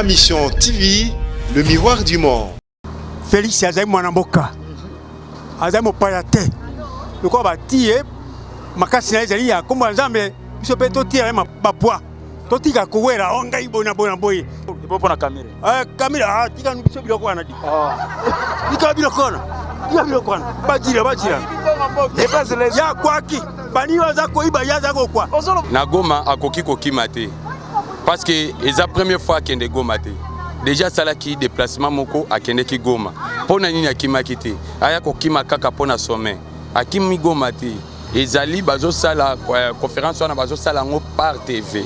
Ma mission TV, le miroir du monde. Félix Azai Mwanamboka. Azai Mopayate. Le quoi va tirer ma casse nazali ya comme ensemble biso pe to tirer ma poids. To tika kowela onga ibona bona boy. Ipo na kamera. Kamera tika biso biloko wana di. Tika biloko na. Tika biloko na. Bajira. Ya kwaki. Bani waza ko iba ya za ko kwa. Na Goma akoki kokima te. Parce que c'est la première fois qu'il y a Goma. Déjà, c'est là qui déplacement moko a qui Goma. Pour nani na kima kite. Aya ko kima kaka pona sommet. Akimi Goma te. Ezali bazo sala conférence wana bazo sala ngo par TV.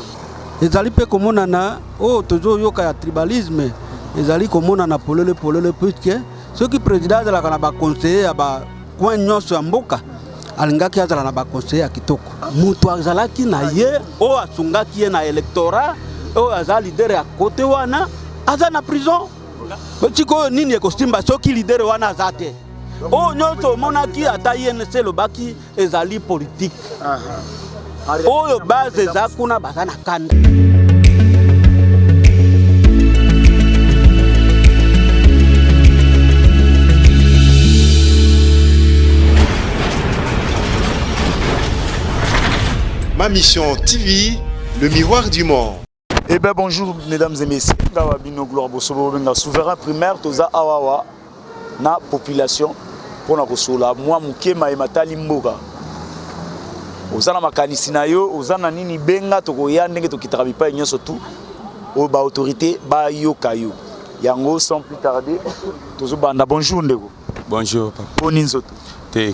Ezali pe komona na tozo yoka ya tribalisme. Ezali komona na polele puisque ceux qui président de la kanaba conseiller ba coin nyonso ya mboka. Alingaki azala na ba conseiller kitoko. Mutu azalaki na ye o asungaki ye na electorat o azali leader ya côté wana aza na prison. Chiko nini e kostimba soki leader wana azate. O nyonso monaki ata INC lobaki ezali politique. Oyo base za kuna bazana kanda. Ma mission TV, le miroir du monde. Eh bien bonjour mesdames et messieurs. Gawabino Gloire Bosobo benga souverain primaire toza awawa na population pour na kosola moi mukema e matali mboka. Ozana makanisi na yo, ozana nini benga tokoya ndenge tokitaka bipa nyonso tout o ba autorité ba yoka yo. Yango sans plus tarder tozo banda bonjour ndeko. Bonjour papa. Boninzoto.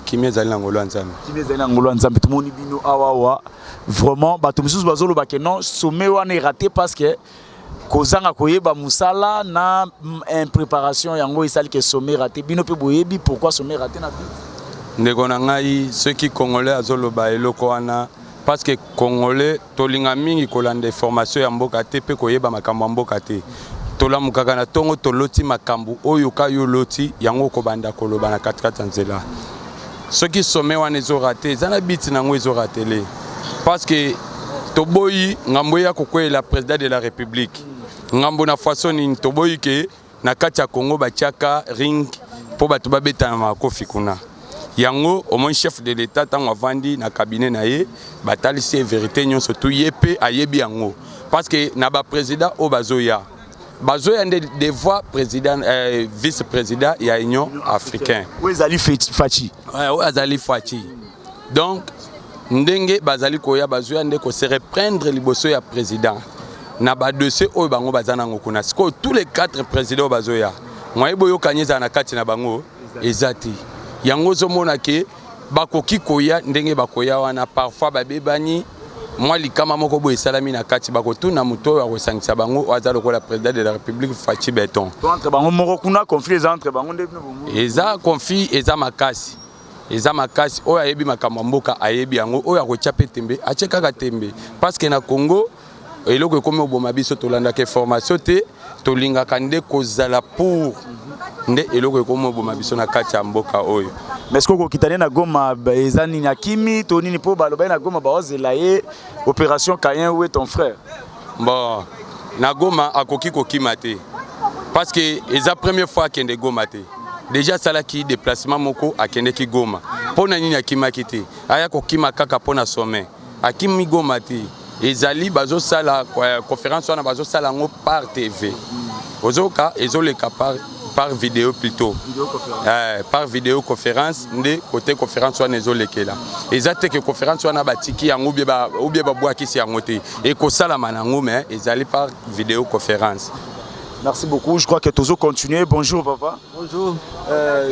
Kimia zali na ngolo nzambe. Kimia zali na ngolo nzambe tumoni bino awawa. Vraiment bato misusu bazolo ba que non sommet wana raté parce que kozanga koyeba musala na préparation yango isali que sommet raté bino pe boyebi pourquoi sommet raté na bi. Ndeko na ngai ceux qui congolais azolo ba eloko wana parce que congolais tolinga mingi kolanda formation ya mboka te pe koyeba makambo mboka te. Tolamu kaka na tongo toloti makambo oyo ka yo loti yango ko banda koloba na 4 nzela. Ceux qui sommet wana ezo raté zana biti nango ezo ratele. Parce que Toboyi Ngamboya Kokoe la président de la République. Ngambo na façon ni Toboyi ke na kati ya Congo bachaka ring po bato babeta na makofi kuna. Yango au moins chef de l'état tant avandi na cabinet na ye batali c'est vérité nyon surtout yepe ayebi yango. Parce que na ba président o bazoya des voix président vice-président ya Union africaine. Oui Azali Fachi. Ouais Azali Fachi. Donc ndenge bazali koya bazoya ndeko se reprendre liboso ya président na ba dossier oyo bango bazana ngokuna siko tous les 4 présidents bazoya moyebo yo kanyeza na kati na bango ezati yango zo mona ke bakoki koya ndenge bakoya wana parfois babebani moi likama moko bo esalami na kati bakotuna muto ya kosangisa bango azalo ko la président de la République Fachi Beton entre bango moko kuna conflit entre bango ndenge eza conflit eza makasi eza makasi oyo ayebi makambo mboka ayebi yango oyo akochape tembe achekaka tembe parce que na Congo eloko ekomi oboma biso tolanda ke formation te tolinga kande kozala pour nde eloko ekomi oboma biso na kati ya mboka oyo mais est-ce que kitane na Goma eza nini akimi to nini po baloba na Goma baozela ye opération Kayen où est ton frère bon na Goma akoki kokima te parce que eza première fois kende Goma te. Déjà c'est là qui déplacement moko a qui Goma. Pona nini akima kite. Aya ko kima kaka pona sommet. Akimi Goma te. Ezali bazo sala conférence wana bazo sala ngo par TV. Ozoka ezoleka par vidéo plutôt. Par vidéoconférence ndé côté conférence wana ezolekela. Ezate que conférence wana batiki yango ou bien ba bwa kisi yango te. Et ko sala manango mais ezali par vidéoconférence. Merci beaucoup. Je crois que Tozo continue. Bonjour papa. Bonjour.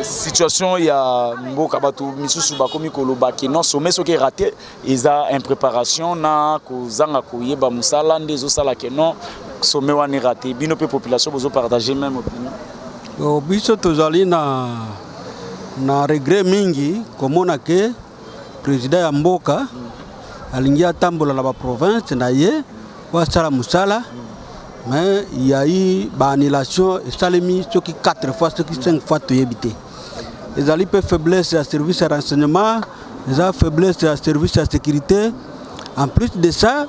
Situation il y a mboka batu misusu bakomi koloba ki non sommet so ki raté eza impréparation na kozanga koyeba musala ndezo sala ke non sommet wana raté bino pe population bozo partager même opinion. Biso tozali na regret mingi komona ke président ya mboka alingi atambola na ba province na ye wa sala musala. Mais il y a eu une annulation et ça les mis ce qui 4 fois, ce qui 5 fois tout évité. Les alliés peuvent faiblesse à service à renseignement, les faiblesse à service à sécurité. En plus de ça,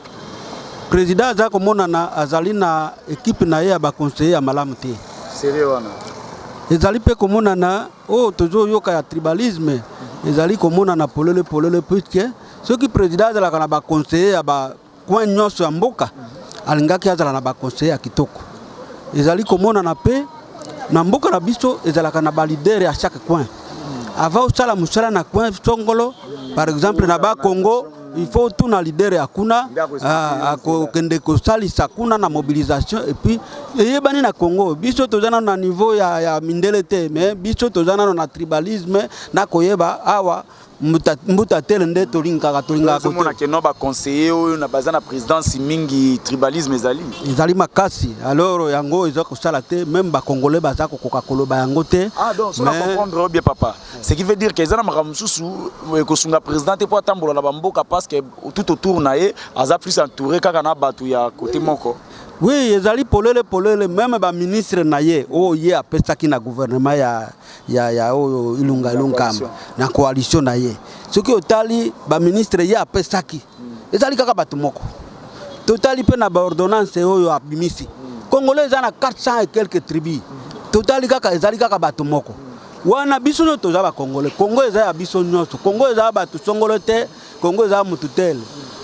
président aza komonana azali na équipe na ye ya baconseiller ya malamu te. Sérieux wana. Ezali pe komonana tozo yoka ya tribalisme ezali komonana polele puisque soki président azalaka na baconseiller ya bacoin nyonso ya mboka alingaki azala na baconseiller ya kitoko. Ezali komonana pe na mboka na biso ezalaka na balider à chaque coin. Avant osala musala na coin songolo par exemple na ba Congo il faut tout na leader ya kuna kende ko salisa kuna na mobilisation et puis yebani na Congo biso tozana na niveau ya mindele te mais biso tozana na tribalisme na koyeba awa mbuta tele nde tolinga ko mona ke no ba conseiller oyo na bazana présidence mingi tribalisme ezali makasi alors yango ezo ko sala te même ba congolais baza ko koloba yango te. Donc on comprendre bien papa, ce qui veut dire que ezana makamususu ko sunga président te pour tambola na bamboka parce que tout autour na ye aza plus entouré kaka na batu ya côté moko. Oui, ezali polele même ba ministre na ye ye apesaki na gouvernement ya ilunga na coalition na ye. Soki otali ba ministre ye apesaki ezali kaka batu moko. Totali pe na ba ordonnance oyo abimisi. Congolais ezana 400 et quelques tribus. Totali kaka ezali kaka batu moko. Wana biso no toza ba Congolais. Congo eza ya biso nyonso. Congo eza batu songolo te, Congo eza mututele.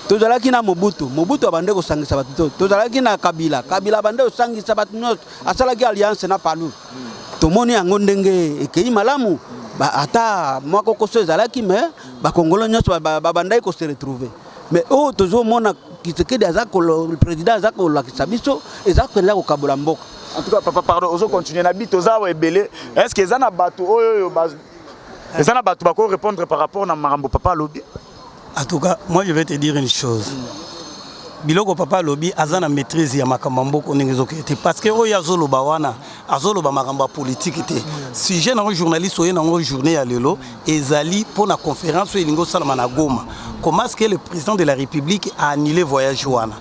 Tozalaki na Mobutu abande ko sangisa batu. Tozalaki na Kabila abande ko sangisa batu nyonso. Asalaki alliance na Palu. Tomoni yango ndenge ekei malamu ba ata mwako koso ezalaki mais ba Congolais nyonso babandai ko se retrouver. Mais tozo mona Kisekedi azako le président azako la kisabiso ezako la ko kabola mboka. En tout cas papa pardon, ozo continuer na bito za ebele. Est-ce que ezana batu oyo ezana batu bako répondre par rapport na marambo papa lobi? En tout cas, moi je vais te dire une chose. Biloko papa lobby azana maîtrise ya makambo ko ndengezokete parce que oyo azoloba wana azoloba makambo politique te. Sujet na journaliste oyo na journée ya lelo ezali pour la conférence elingo salama na Goma. Comment est-ce que le président de la République a annulé voyage wana?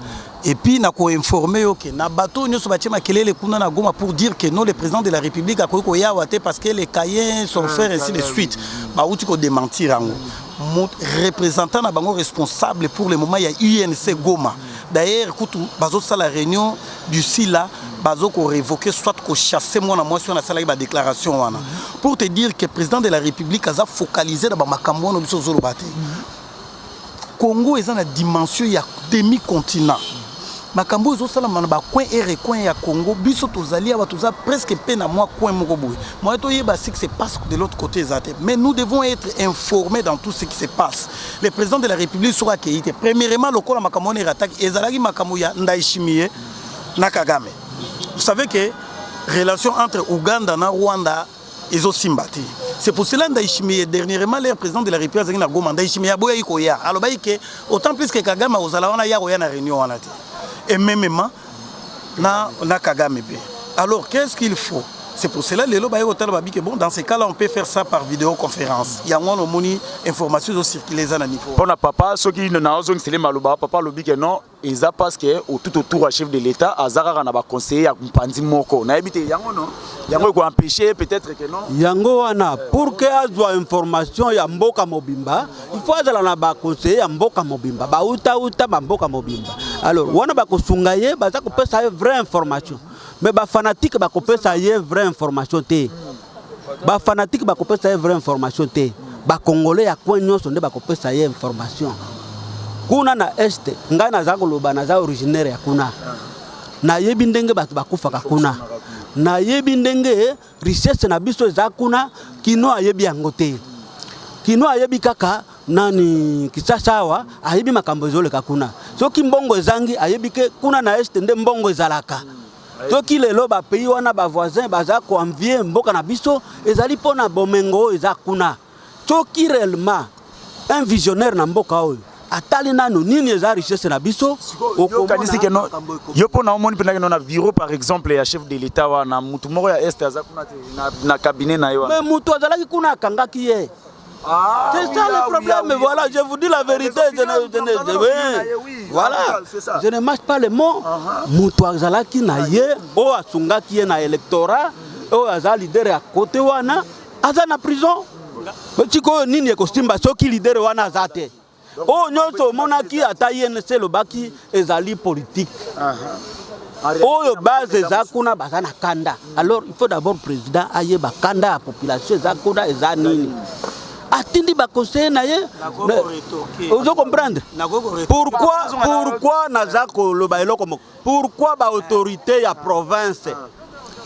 Et puis na ko informer que na bateau nyoso batima kelele kuna na Goma pour dire que non le président de la République a ko yawa te parce que les Cayens sont faits ainsi de suite. Ba outi ko démentir ango. Mon représentant na bango responsable pour le moment il y a UNC Goma. D'ailleurs kutu bazo sala réunion du SILA bazo ko révoquer soit ko chasser moi na moi sur la sala ba déclaration wana. Pour te dire que le président de la République a focalisé dans ba makambo no biso zolo baté. Congo est dans la dimension il y a demi-continent. Makambo ezo sala manaba coin et recoin ya Congo biso tozali aba toza presque peine à moi coin moko boye. Moi to yeba ce qui se passe de l'autre côté zate. Mais nous devons être informés dans tout ce qui se passe. Le président de la République sera accueilli. Premièrement le kola makambo ne attaque ezalaki makambo ya Ndayishimiye na Kagame. Vous savez que relation entre Ouganda na Rwanda ezo simbati. C'est pour cela Ndayishimiye dernièrement le président de la République azaki na Goma Ndayishimiye aboya iko ya. Alors que autant plus que Kagame ozala wana ya na réunion wana te. Et même na Kagame. Alors qu'est-ce qu'il faut? C'est pour cela que bon, dans ces cas-là, on peut faire ça par vidéoconférence. Il y a une information qui circule à niveau. Pour papa, ceux qui n'ont pas papa lobby que non, ils a parce que tout autour du chef de l'État, Azara n'a pas conseillé à Mpandi Moko. Na habité yango non. Yango ko empêcher peut-être que non. Yango wana pour que azwa information ya mboka mobimba, il faut azala na ba conseiller ya mboka mobimba. Ba uta ba mboka mobimba. Alors wana ba ko sungaye ba za ko pesa vraie information. Mais ba fanatique ba ko pesa vraie information te. Ba fanatique ba ko pesa vraie information te. Ba congolais ya coin nyonso nde ba ko pesa information. Kuna na este ngai na za koloba na za originaire ya kuna. Na yebi ndenge batu bakufaka kuna. Na yebi ndenge richesse na biso za kuna kino ayebi yango te. Kino ayebi kaka nani kisasawa ayebi makambo ezoleka kuna. Soki mbongo ezangi ayebi ke kuna na este nde mbongo ezalaka. Soki lelo ba pays wana ba voisin baza ko envier mboka na biso ezali pona bomengo eza kuna. Soki réellement un visionnaire na mboka oyo atali nanu nini eza richesse na biso okanisi ke no yo pona omoni pena ke no na bureau par exemple ya chef de l'état wana mutu moko ya est aza kuna na cabinet na yo. Mais mutu azalaki kuna akangaki ye. C'est ça le problème, voilà, je vous dis la vérité, voilà, je ne mâche pas les mots. Mutu azalaki na ye, o asungaki ye na électorat, o aza leader à côté wana, aza na prison. Chiko nini eko simba soki leader wana azate. Oh nyonso monaki ata INC lobaki ezali politique. Oyo base eza kuna baza na kanda. Alors il faut d'abord président aye ba kanda ya population eza kuna eza nini. Atindi ba conseiller na ye. Vous comprendre? Pourquoi naza ko loba eloko moko? Pourquoi ba autorité ya province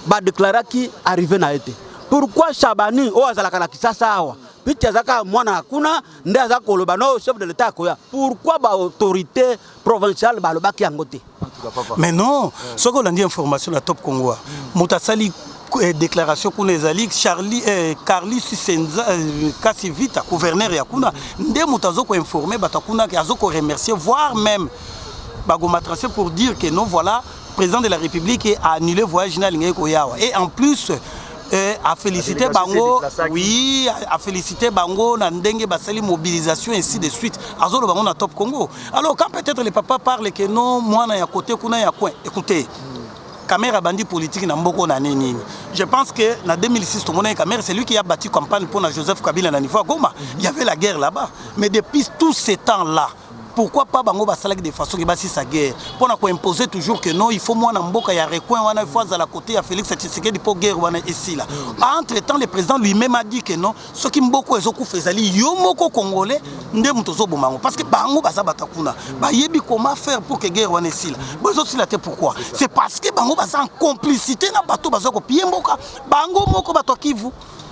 ba déclarer qui arrivé na été? Pourquoi Chabani o azalaka na Kisasa awa? Piti azaka mwana hakuna nde azaka koloba no chef de l'état koya. Pourquoi ba autorité provinciale ba lobaki yangote? Mais non, ce qu'on a dit information la Top Congo. Moutassali déclaration qu'on les alliés Carly Susenza Kassivita gouverneur yakuna nde mutazo ko informer batakuna ki azoko remercier voire même bagoma tracé pour dire que non voilà président de la République a annulé voyage na lingé koyawa et en plus a félicité Bango, oui, a félicité Bango, na ndenge basali mobilisation ainsi de suite. Azolo Bango na Top Congo. Alors quand peut-être les papas parlent que non, moi na ya côté kuna ya coin. Écoutez, caméra bandit politique na mboko na nini. Je pense que en 2006 tout le monde caméra, c'est lui qui a bâti campagne pour Joseph Kabila na niveau Goma. Il y avait la guerre là-bas. Mais depuis tous ces temps-là, pourquoi pas Bango basalaki de façon qui basi sa guerre pour imposer toujours que non il faut moi na mboka ya recoin wana il faut à la côté ya Félix Tshisekedi pour guerre wana ici là. Entre temps le président lui-même a dit que non ce qui mboko ezoku fezali yo moko congolais nde mutozo bomango parce que Bango basa batakuna ba yebi comment faire pour que guerre wana ici là. Bozo sila te pourquoi? C'est parce que Bango basa en complicité na bato bazo ko pied mboka Bango moko bato Kivu.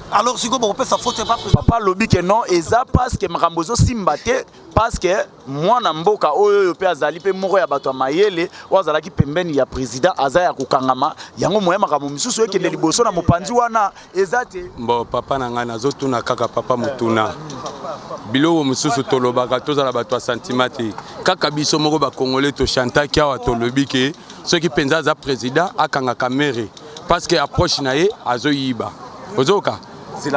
Alors si vous sa faute pas papa lobby que non et ça parce que makambozo simbate parce que moi na mboka oyo pe azali pe moko ya bato mayele wazala ki pembeni ya président azaya kokangama yango moya makambo misusu ekende liboso na mopanzi wana ezate bon papa na ngana zotuna kaka papa mutuna bilo misusu tolobaka tozala bato a sentimati kaka biso moko ba congolais to chantaki awa to lobby ke ceux qui penza za président akanga kamere parce que approche na ye azoyiba ozoka.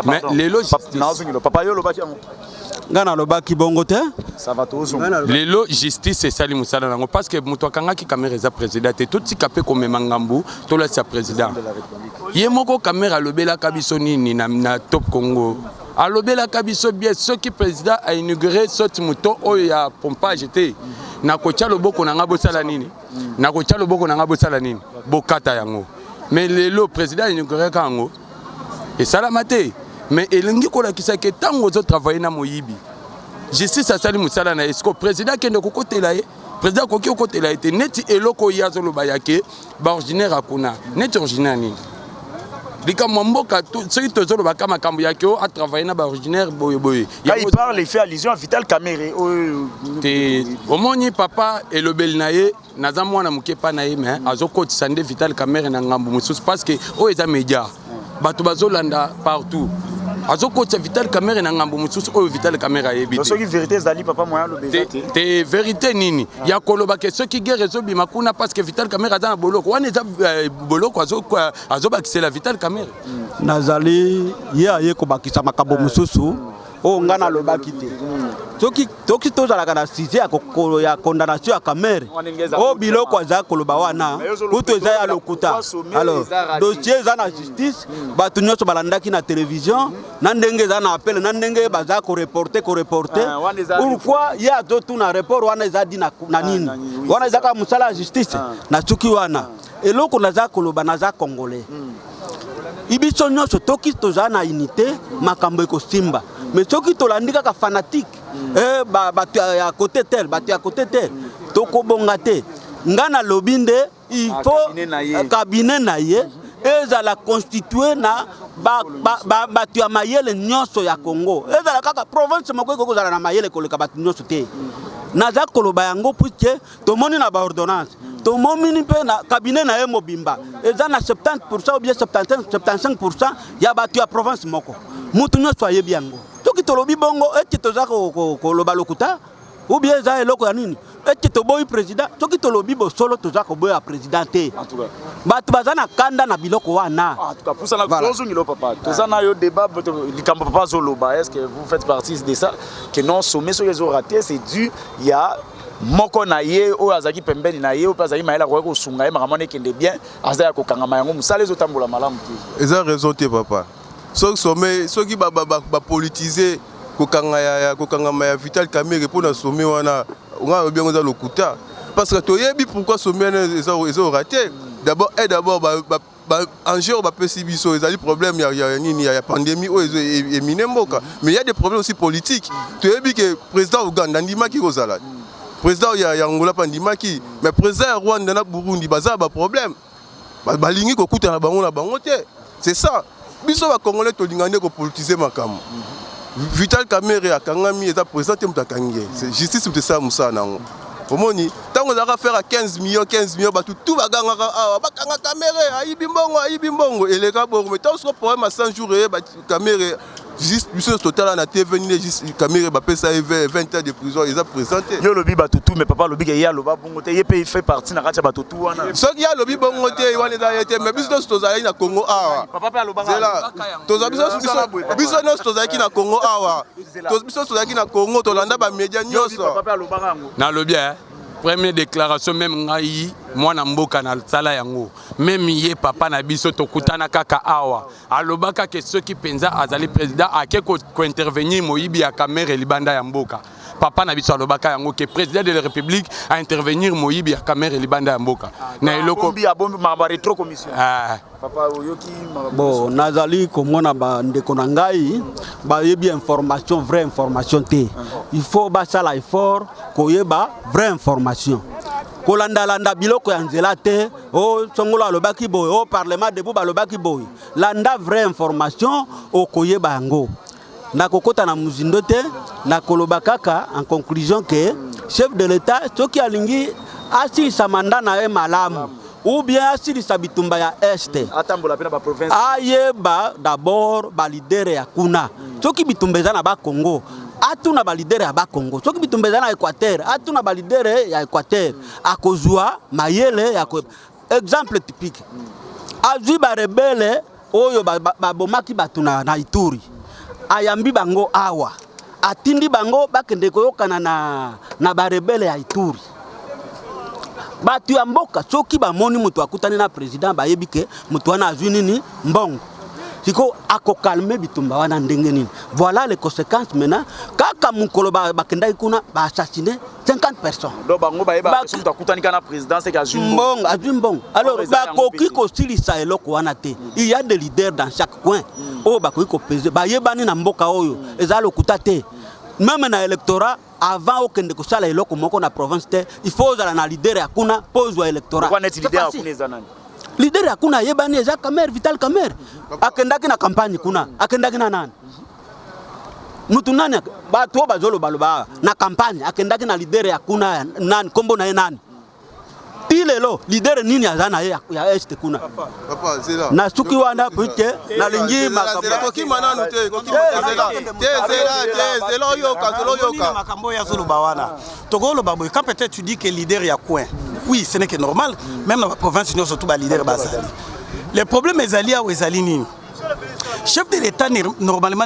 Mais les lots justice c'est ça les moussala nango parce que mutwakanga ki caméra za président et tout si capé comme mangambu to la sa président yemoko caméra lobela kabiso nini na Top Congo alobela kabiso bien ce qui président a inauguré soti muto oyo ya pompage te na kocha loboko na ngabo sala nini na kocha loboko na ngabo sala nini bokata yango mais les lots président inauguré kango et ça la maté mais elingi kola kisake tango zo travailler na moyibi justice asali musala na esco président kende kokotela ye président koki kokotela ete neti eloko yazo loba yake ba originaire akuna neti originaire nini Bika Mamboka, ceux qui te loba kama kambu yake a travailler na ba originaire boye. Quand il parle, il fait allusion à Vital Kamerhe. Au moni papa et le belnaye naza mwana muke pa na ye mais azoko tsande Vital Kamerhe na ngambu mususu parce que o eza média. Bato bazolanda partout. Azoko tsa Vital Kamerhe na ngambu mususu o Vital Kamerhe yebite. Ceux qui vérité zali papa moya lo bezate. Te vérité nini? Ya koloba ke ceux qui guerre zo bima kuna parce que Vital Kamerhe aza na boloko. Wana eza boloko azobakisela Vital Kamerhe. Nazali ye ko bakisa makambo mususu o ngana lobaki te. Toki tozalaka na sujet ya condamnation ya Kamerhe o biloko aza koloba wana uto eza ya lokuta. Alors dossier eza na justice batu nyonso balandaki na télévision na ndenge eza na appel na ndenge baza ko reporter pourquoi ya to na report wana eza di na nini wana eza ka musala ya justice na tuki wana eloko naza koloba naza congolais ibiso nyonso toki toza na unité makambo ekosimba mais soki tolandika ka fanatique batu ya côté tel batu ya côté tel tokobonga te ngana lobinde il faut cabinet na ye ezala constitué na batu ya mayele nyonso ya Congo ezala kaka province moko ekozala na mayele koleka batu nyonso te naza koloba yango puisque tomoni na ba ordonnance tomoni pe na cabinet na ye mobimba eza na 70% ou bien 75% ya batu ya province moko mutu nyonso ayebi yango toki tolobi bongo eti toza koloba lokuta ou bien eza eloko ya nini eti toboyi président toki tolobi bosolo toza koboya président te bato baza na kanda na biloko wana en tout cas pour ça na tozongilo papa toza na yo débat likambo papa zoloba est-ce que vous faites partie de ça que non sommet sur les raté c'est dû il y a moko na ye o azaki pembeni na ye o azaki maela ko sunga ye makamane kende bien azaya ko kangama yango musale zo tambola malamu te eza raison te papa ceux sommet ceux qui ba politiser kokanga ya Vital Kamerhe pour na sommet wana on bien dans lokuta parce que toyebi pourquoi sommet ils raté d'abord en jour ba pesi biso ezali problème ya pandémie o éminé mboka mais il y a des problèmes aussi politiques toyebi que président Uganda ndimaki kozala président ya Angola pandimaki mais président ya Rwanda na Burundi baza ba problème balingi kokuta na bango te c'est ça biso ba congolais tolingane ko politiser makambo Vital Kamerhe akangami eza président mutakangie c'est justice tout ça musa nango omoni tango za faire à 15 millions batu tout baganga awa bakanga Kamerhe ayibi mbongo eleka bongo mais tant ce problème à 100 jours Kamerhe juste biso total na TV ni juste Kamerhe ba pesa 20 ans de prison ils a présenté yo lobi batutu mais papa lobi ke ya loba bongo te yepe fait partie na kacha batutu wana so ya lobi bongo te wana za yete mais biso tozali na Congo awa papa pa loba c'est là biso no tozali na Congo awa biso tozali na Congo tolanda ba média nyonso papa pa loba rango na lobi première déclaration même ngai mwana mboka na sala yango même ye papa na biso tokutana kaka awa alobaka ke ceux qui penza azali président ake ko intervenir moyibi ya Kamerhe libanda ya mboka papa na biso alobaka yango ke président de la République a intervenir moyibi ya Kamerhe libanda ya mboka na eloko bi abombi ma rétro commission papa oyoki bon nazali komona ba ndeko na ngai ba yebi information vraie information te il faut ba sala effort koyeba vraie information kolanda biloko ya nzela te o songolo alobaki boy o parlement debout balobaki boy landa vraie information o koyeba yango na kokota na muzindo te na koloba kaka en conclusion que chef de l'état soki alingi asilisa manda na ye malamu ou bien asilisa bitumba ya este atambola pena ba province ayeba d'abord ba leader ya kuna soki bitumba eza na ba Congo atuna ba leader ya ba Congo soki bitumba eza na Équateur atuna ba leader ya Équateur akozwa mayele ya exemple typique azwi ba rebelle oyo ba bomaki batuna na Ituri ayambi bango awa atindi bango bakende koyokana na ba rebelle ya Ituri batu ya mboka soki bamoni mutu akutani na président bayebi ke mutu wana azwi nini mbongo siko akokalme bitumba wana ndenge nini voilà les conséquences maintenant kaka mukolo bakendaki kuna ba assassiner 50 personnes do bango bayeba mutu akutani kana président c'est azwi mbongo alors bakoki kosilisa eloko wana te il y a des leaders dans chaque coin o bakoki kopese bayebani na mboka oyo ezala okuta te même na électorat avant okende kosala eloko moko na province te il faut uzala na leader ya kuna pozwa électorat kwa net leader ya kuna ezanani leader ya kuna yebani eza Kamerhe Vital Kamerhe akendaki na campagne kuna akendaki na nani mutu nani batu bazolo baloba na campagne akendaki na leader ya kuna nani kombo na ye nani tilelo leader nini azana ye ya este kuna papa c'est là na suki wana puike na lingi makambo manano te c'est là yoka makambo ya zolo bawana togolo baboy quand peut-être tu dis que leader ya coin oui ce n'est que normal même dans la province nous surtout ba leader bazali les problèmes ezali a ezali nini chef de l'État normalement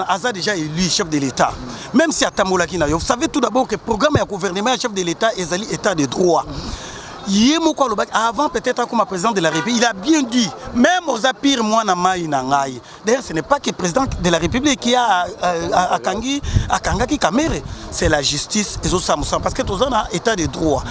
a déjà élu chef de l'État même si atamolaki na yo vous savez tout d'abord que programme ya gouvernement chef de l'État ezali état de droit. Avant peut-être comme président de la République, il a bien dit, même aux apires moi na mai na ngai. D'ailleurs, ce n'est pas que le président de la République qui a Kangaki Kamerhe, c'est la justice et ça parce que tous un état de droit.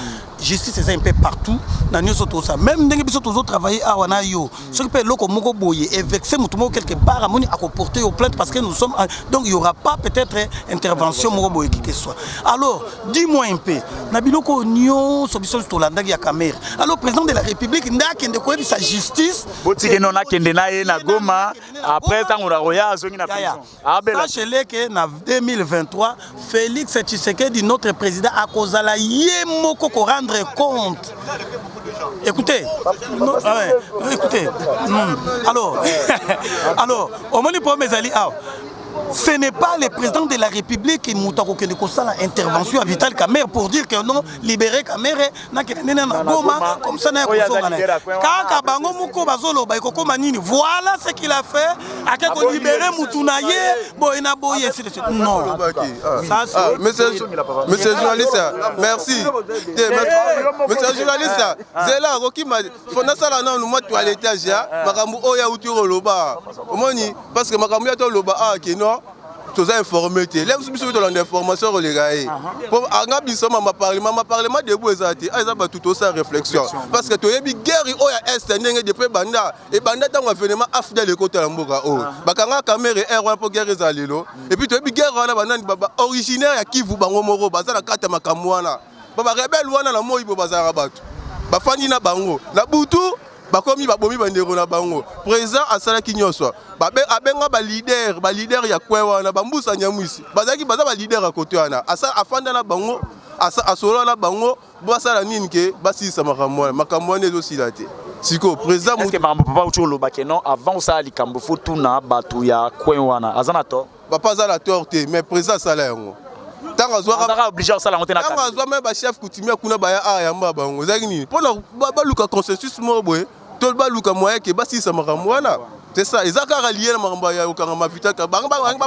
Justice c'est un peu partout dans nous autres même ndenge biso tous travailler à wana yo ce qui peut loko moko boyer et vexer mutumo quelque part amoni à porter aux plaintes parce que nous sommes donc il y aura pas peut-être intervention moko boyer qui que soit. Alors dis-moi un peu na biloko nyo sobiso to landaki ya Kamerhe. Alors président de la République ndakende ko sa justice botike nona kende na ye na Goma après tant on roya azongi na prison. Sachez que na 2023 Félix Tshisekedi notre président a kozala ye moko ko rendre compte. Écoutez, écoutez. Alors, au moment pour mes alliés, ce n'est pas le président de la République qui m'a dit que intervention à Vital Kamerhe pour dire que non, libérer Kamerhe, comme ça, voilà ce qu'il a fait. À libérer Moutunaye, non. Monsieur le journaliste, merci. Monsieur le journaliste, c'est là, Rocky m'a dit, il faut que nous mettions à l'étage, parce que Makamou ya Loba, non, toza informé te lem biso to landa information ko lega e po anga biso mama parlement debout ezati eza ba tout ça réflexion parce que to yebi guerre o ya est ndenge depuis banda et banda tango événement afdel ekota la mboka o bakanga caméra R po guerre ezalelo et puis to yebi guerre wana banani baba originaire ya Kivu bango moko bazala kata makambo wana baba rebelle wana na moyi bo bazala bato bafandi na bango na butu bakomi babomi bandeko na bango président asala kinyoso abenga ba leader ya kwe wana bambusa nyamwisi bazaki baza ba leader à côté wana asa afanda na bango asa asolo na bango basala nini ke basisa makambo wana ezo silate siko président est-ce que makambo papa ucho lobake non avant ça likambo fotu na batu ya kwe wana azana to papa za la torte mais président asala yango tanga zwa obligé à ça la monter na tanga zwa même ba chef coutumier kuna ba ya a yamba bango zaki nini pona ba luka consensus mo boy to ba luka moyen ke basisa makambo wana c'est ça ezaka relier na makambo ya okanga mavita ka ba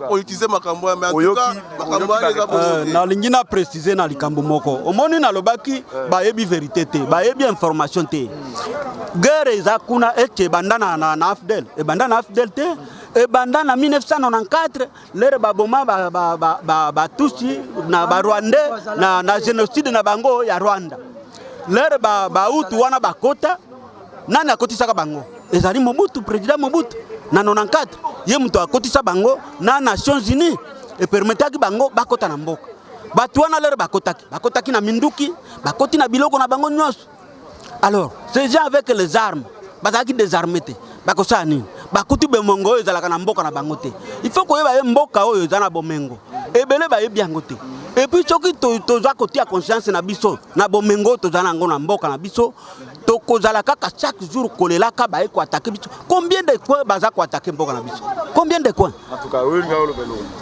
politiser makambo mais en tout cas makambo eza na lingina préciser na likambo moko omoni na lobaki ba yebi vérité te ba yebi information te guerre eza kuna ete bandana na afdel e bandana afdel te e bandana 1994 lere baboma ba tusi na ba rwandais na génocide na bango ya Rwanda lere ba utu wana bakota nani akotisaka bango ezali Mobutu président Mobutu na 94 ye muto akotisa bango na Nations Unies e permetaki bango bakota na mboka batu wana lere bakotaki na minduki bakoti na biloko na bango nyonso. Alors ces gens avec les armes bazaki désarmés te bakosa nini bakuti bemongo oyo ezalaka na mboka na bango te il faut koyeba ye mboka oyo eza na bomengo ebele bayebi yango te et puis soki toza kotia conscience na biso na bomengo toza nango na mboka na biso tokozala kaka chaque jour kolelaka baye ko attaquer biso combien de coins baza ko attaquer mboka na biso combien de coins en tout cas oui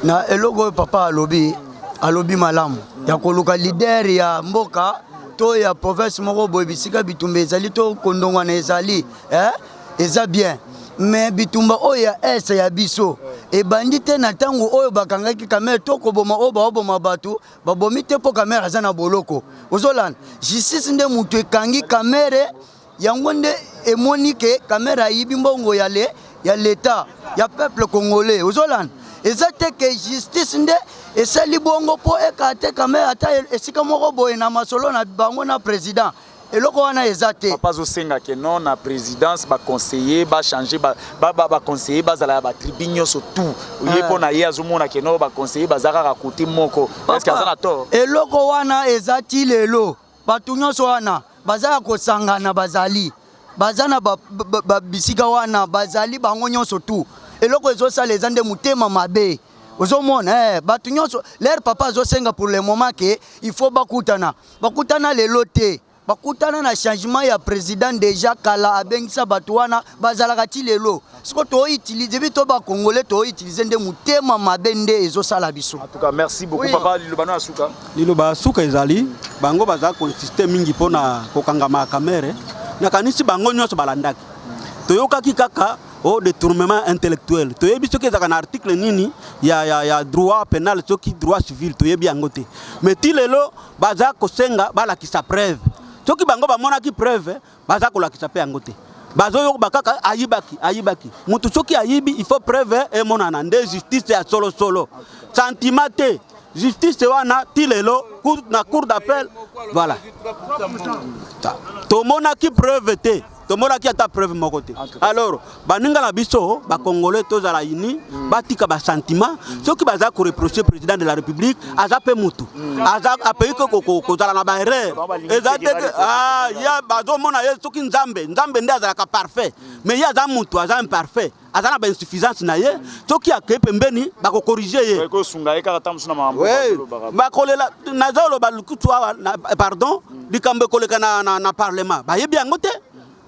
na elogo papa alobi malamu ya koluka leader ya mboka to ya province moko boye bisika bitumba ezali to kondongwa na ezali eza bien mais bitumba oyo ya est ya biso ebandi te na ntango oyo bakangaki kamere to koboma oyo baoboma bato babomi te mpo kamere aza na boloko ozolanda justice nde moto ekangi kamere yango nde emoni ke kamere ayibi mbongo ya leta ya peuple congolais ozolanda eza te ke justice nde esali bongo mpo eka te kamere ata esika moko boye na masolo na bango na président eloko wana eza te papa zosenga ke non na présidence ba conseiller ba changer ba conseiller bazala ba tribune nyonso tout ye pona ye azomona ke non ba conseiller bazaka ka côté moko est-ce que azana to eloko wana eza ti lelo batu nyonso wana bazala kosangana bazana ba bisika wana bazali bango nyonso tout eloko ezosala eza nde mutema mabe ozomona batu nyonso leur papa azosenga pour le moment ke il faut bakutana lelo te bakutana na changement ya président déjà kala abengisa batu wana bazalaka ti lelo siko to utiliser bito ba congolais to utiliser nde mutema mabe nde ezosala biso. En tout cas merci beaucoup papa Lilobano asuka liloba suka ezali bango baza consiste mingi pona kokangama kamere na kanisi bango nyonso balandaki toyokaki kaka au détournement intellectuel toyebi soki ezaka na article nini ya droit pénal soki droit civil toyebi yango te mais ti lelo baza kosenga balakisa preuve soki bango bamonaki preuve baza kolakisa pe yango te bazoyo bakaka ayibaki mutu soki ayibi il faut preuve emonana nde justice ya solo sentiment te justice wana ti lelo na cour d'appel voilà tomonaki preuve te tomonaki ata preuve moko te alors baninga na biso ba congolais tozala uni batika ba sentiment soki baza ko reprocher président de la république aza pe mutu aza apayi ko kozala na ba erreur ezate ya bazomona ye soki nzambe nde azalaka parfait mais ye aza mutu aza imparfait aza na ba insuffisance na ye soki ake pembeni bako corriger ye ko sunga ye kaka tamsuna mambo bakolela nazolo balukutwa pardon likambe koleka na parlement ba yebi yango te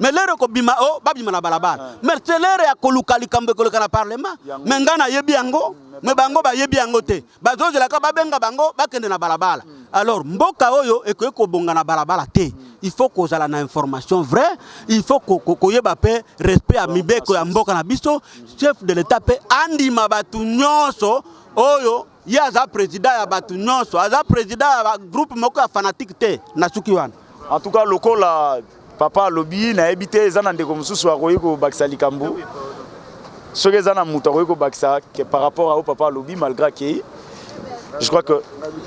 mais l'heure ko bima o babima na balabala mais c'est l'heure ya koluka likambe koleka na parlement mais ngana yebi yango mais bango ba yebi yango te bazozela ka babenga bango bakende na balabala alors mboka oyo eko bonga na balabala te il faut kozala na information vraie il faut koyeba pe respect à mibeko ya mboka na biso chef de l'état pe andima batu nyonso oyo ya za président ya batu nyonso aza président ya groupe moko ya fanatique te na suki wana en tout cas lokola papa lobi na ebité eza na ndeko mususu akoyi ko bakisa likambo Ce que Zana Moutaroiko Baksa, par rapport à Papa Lobby, malgré que je crois que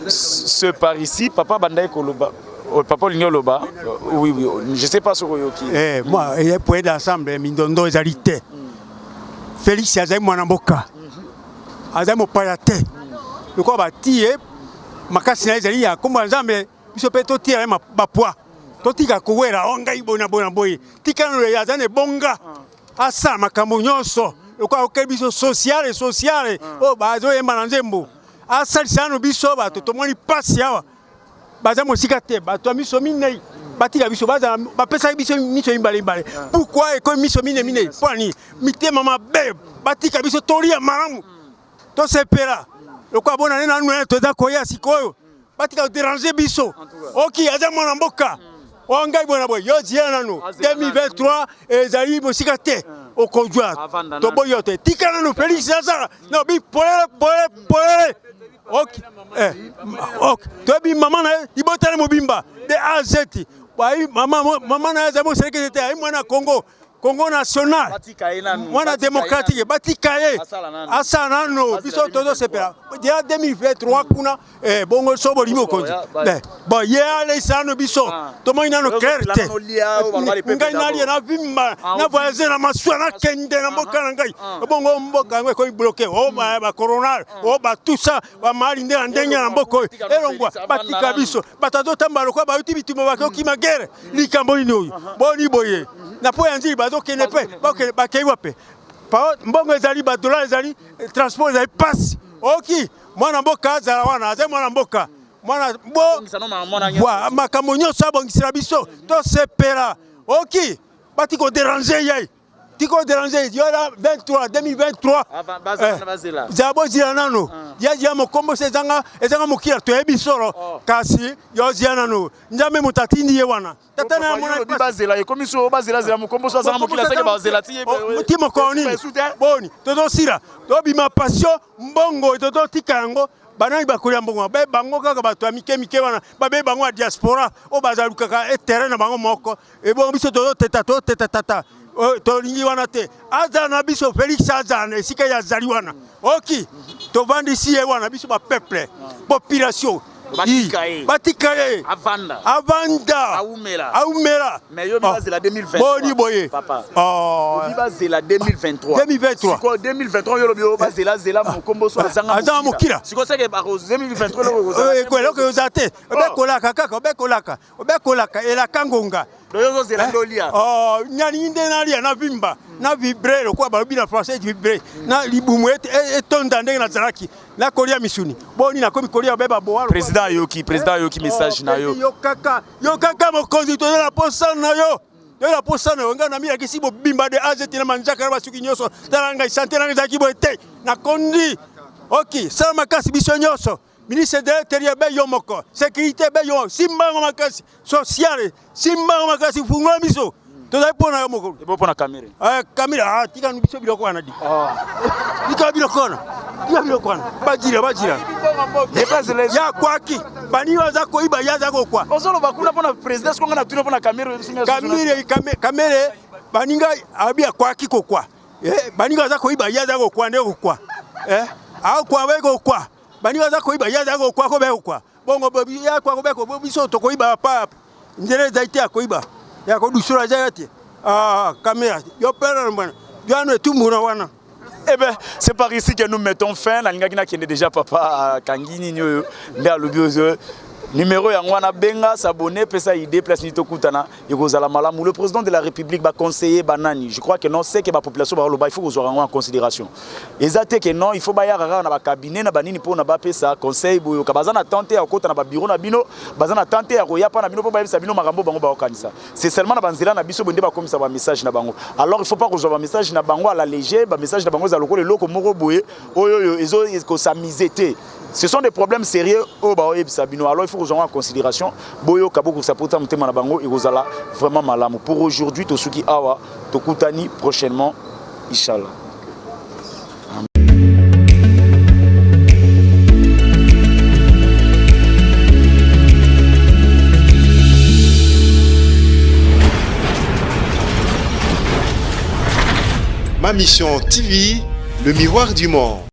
ce par ici, Papa Bandaï Koloba, Papa Ligno Loba, oui, je ne sais pas ce que moi, il y a un point d'ensemble, Mindondo et Alite. Félix Azay Mwanamboka. Azay Mopayate. Le quoi va tirer, ma casse n'a pas comme un zambe, il se peut tout tirer ma poids. Totika Kouera, Onga Ibona Bonaboy. Tika no Yazane Bonga. Asa Makamunyoso. Le quoi auquel biso social et social. Oh, Bazo et Mananzembo. Asa Sano Biso, tout le monde passe. Baza Mosikate, Bato Miso Mine. Batika Biso, Baza, Bapesa Biso Miso Imbale. Pourquoi et comme Miso Mine Mine? Poni, Mite Mama Beb, Batika Biso Toria Maram. To sepera. Le quoi bon année, nous sommes tous Koya Sikoyo. Batika déranger Biso. Ok, Azam Mwanamboka. Ongai Bonaboy, yo Zianano, 2023, et Zali Mosikate, au Konjoa. Toboyote, Tikanano, Félix Zazara. Non, bi Poere. Ok, ok. Tobi maman, il botte Mobimba, de AZ. Maman, Zamo Sekete, Mwana Congo. Congo national, Mwana démocratique, Batikaye, Asanano, Biso Todo Sepera. Déjà 2023, kuna Bongo Sobo Limo Konji. Bon, hier les Sano Biso, Tomo Inano Kerte. Ngainali na Vimba, na voyager na Masua na Kende na Mboka Ngai. Bongo Mboka Ngai ko bloqué. Oh ba corona, oh ba tout ça, ba malinde andenya na Mboko. Elongwa Batika Biso, Batado Tambalo kwa ba utibi tumo ba ko kimagere. Likambo ino. Boni boye. Na po yanzi bazo kene pe ba ke wape pa mbongo ezali ba dollar ezali transport ezali passe oki mwana mboka zala wana aze mwana mboka mwana bo wa makamonyo sabongisira biso to sepera oki batiko déranger yai tiko déranger yola 23 2023 zabo zianano ya mokombo sezanga ezanga mokira to ebisoro kasi yo zianano njame mutatindi ye wana tatana mona bazela ekomiso bazela zela mokombo so zanga mokira seke bazela tie timo koni boni todo sira to bima passion mbongo todo tikango banani bakolia mbongo be bango kaka bato mike wana babe bango diaspora o bazaluka ka terrain na bango moko e bon biso todo teta tolingi wana te azana biso Félix azana esika ya zali wana oki tovandi si wana biso ba peuple population Batikaye avanda aumela mais yo biba zela 2023 boni boye papa oh biba zela 2023 siko 2023 yo lobio bazela mokombo so azanga mokira siko seke ba 2023 lo ko eloko yo zate obekolaka kaka obekolaka elaka ngonga oh nyani inde nalia na vimba na vibrer kwa balobi na français vibrer na libumu etonda ndenge na zaraki na kolia misuni boni na komi kolia beba boalo président yoki message na yo yo kaka mokonzi to la posa na yo la posa na nga na mira kisibo bimba de azeti na manjaka ba suki nyoso talanga santé na zaki boete na kondi ok ça makasi biso nyoso ministre de l'Intérieur be yomoko sécurité be yo simba makasi social simba makasi fungola biso to dai pona yo moko e bo pona kamera kamera tika no biso biloko wana di tika biloko na bajira ya kwaki bani waza ko iba yaza ko kwa ozolo bakuna pona president ko ngana tuna pona kamera kamera baninga abia kwaki ko kwa baninga waza ko iba yaza ko kwa ndeko kwa au kwa weko kwa bani waza ko iba yaza ko kwa ko be kwa bongo ya kwa ko be ko biso to ko iba pa ndere zaiti ya ko iba ya ko dusura zaiti caméra yo pera mbana yo tout mura wana. Eh bien, c'est par ici que nous mettons fin. La Ningagina qui est déjà papa Kangini Ndea Lubiozo. Numéro Yangwana Benga, s'abonner, pesa idée, place Nito Koutana, Yogozala Malamou. Le président de la République va conseiller Banani. Je crois que non, c'est que la population va il faut que vous aurez en considération. Exactement que non, il faut que dans le cabinet, na banini pour na pesa conseil boyo. Kabazana tenté à côté na bureau na bino, bazana tenté à royapa na bino pour baïb sabino marambo bango ba okanisa. C'est seulement na banzela na biso bonde ba comme ça ba message na bango. Alors il faut pas que vous avez un message na bango à la légère, ba message na bango za loko le loko moko boye. Oyo ezo ko samizete. Ce sont des problèmes sérieux au Baoye Sabino. Alors il faut que vous ayez en considération. Boyo Kaboko Sapota Mutema Bango et Gozala vraiment malam. Pour aujourd'hui, Tosuki Awa, Tokutani prochainement, Inch'Allah. Ma Mission TV, le miroir du monde.